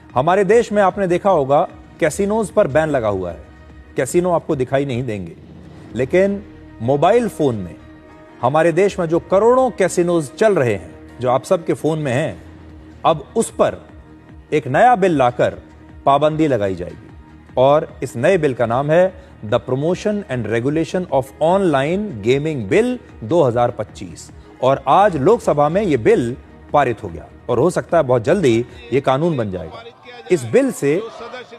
हमारे देश में आपने देखा होगा कैसीनोज पर बैन लगा हुआ है। कैसीनो आपको दिखाई नहीं देंगे, लेकिन मोबाइल फोन में हमारे देश में जो करोड़ों कैसीनोज चल रहे हैं, जो आप सबके फोन में हैं, अब उस पर एक नया बिल लाकर पाबंदी लगाई जाएगी। और इस नए बिल का नाम है the promotion and regulation of online gaming bill 2025। और आज लोकसभा में यह बिल पारित हो गया और हो सकता है बहुत जल्दी यह कानून बन जाएगा। इस बिल से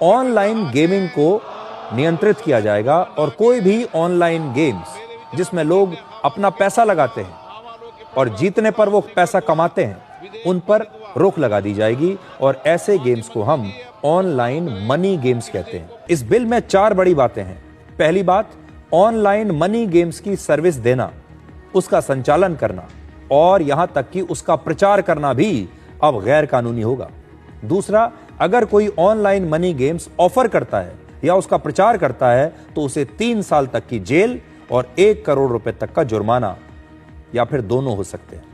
ऑनलाइन गेमिंग को नियंत्रित किया जाएगा और कोई भी ऑनलाइन गेम्स जिसमें लोग अपना पैसा लगाते हैं और जीतने पर वो पैसा कमाते हैं, उन पर रोक लगा दी जाएगी और ऐसे गेम्स को हम ऑनलाइन मनी गेम्स कहते हैं। इस बिल में 4 बड़ी बातें हैं। पहली बात, ऑनलाइन मनी गेम्स की सर्विस देना, उसका संचालन करना और यहां तक कि उसका प्रचार करना भी अब गैर कानूनी होगा। दूसरा, अगर कोई ऑनलाइन मनी गेम्स ऑफर करता है या उसका प्रचार करता है तो उसे 3 साल तक की जेल और 1 करोड़ रुपए तक का जुर्माना या फिर दोनों हो सकते हैं।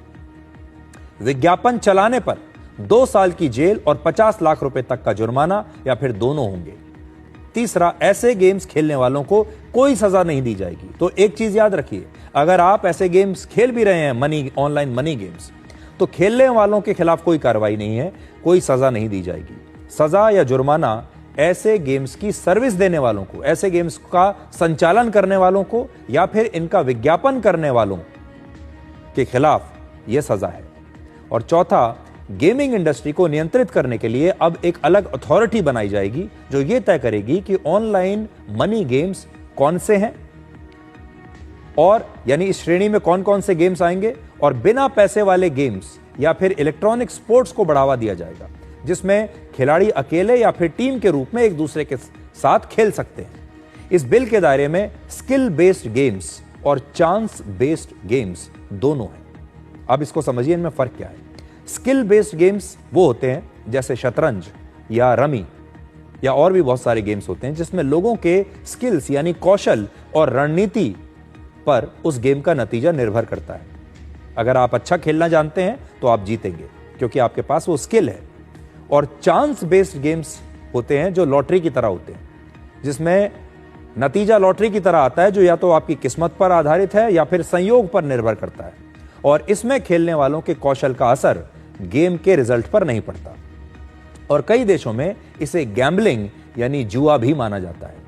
विज्ञापन चलाने पर 2 साल की जेल और 50 लाख रुपए तक का जुर्माना या फिर दोनों होंगे। तीसरा, ऐसे गेम्स खेलने वालों को कोई सजा नहीं दी जाएगी। तो एक चीज याद रखिए, अगर आप ऐसे गेम्स खेल भी रहे हैं, ऑनलाइन मनी गेम्स, तो खेलने वालों के खिलाफ कोई कार्रवाई नहीं है, कोई सजा नहीं दी जाएगी। सजा या जुर्माना ऐसे गेम्स की सर्विस देने वालों को, ऐसे गेम्स का संचालन करने वालों को या फिर इनका विज्ञापन करने वालों के खिलाफ यह सजा है। और चौथा, गेमिंग इंडस्ट्री को नियंत्रित करने के लिए अब एक अलग अथॉरिटी बनाई जाएगी जो यह तय करेगी कि ऑनलाइन मनी गेम्स कौन से हैं और यानी इस श्रेणी में कौन कौन से गेम्स आएंगे, और बिना पैसे वाले गेम्स या फिर इलेक्ट्रॉनिक स्पोर्ट्स को बढ़ावा दिया जाएगा जिसमें खिलाड़ी अकेले या फिर टीम के रूप में एक दूसरे के साथ खेल सकते हैं। इस बिल के दायरे में स्किल बेस्ड गेम्स और चांस बेस्ड गेम्स दोनों हैं। अब इसको समझिए, इनमें फर्क क्या है। स्किल बेस्ड गेम्स वो होते हैं जैसे शतरंज या रमी या और भी बहुत सारे गेम्स होते हैं जिसमें लोगों के स्किल्स यानी कौशल और रणनीति पर उस गेम का नतीजा निर्भर करता है। अगर आप अच्छा खेलना जानते हैं तो आप जीतेंगे क्योंकि आपके पास वो स्किल है। और चांस बेस्ड गेम्स होते हैं जो लॉटरी की तरह होते हैं, जिसमें नतीजा लॉटरी की तरह आता है, जो या तो आपकी किस्मत पर आधारित है या फिर संयोग पर निर्भर करता है। और इसमें खेलने वालों के कौशल का असर गेम के रिजल्ट पर नहीं पड़ता। और कई देशों में इसे गैम्बलिंग यानी जुआ भी माना जाता है।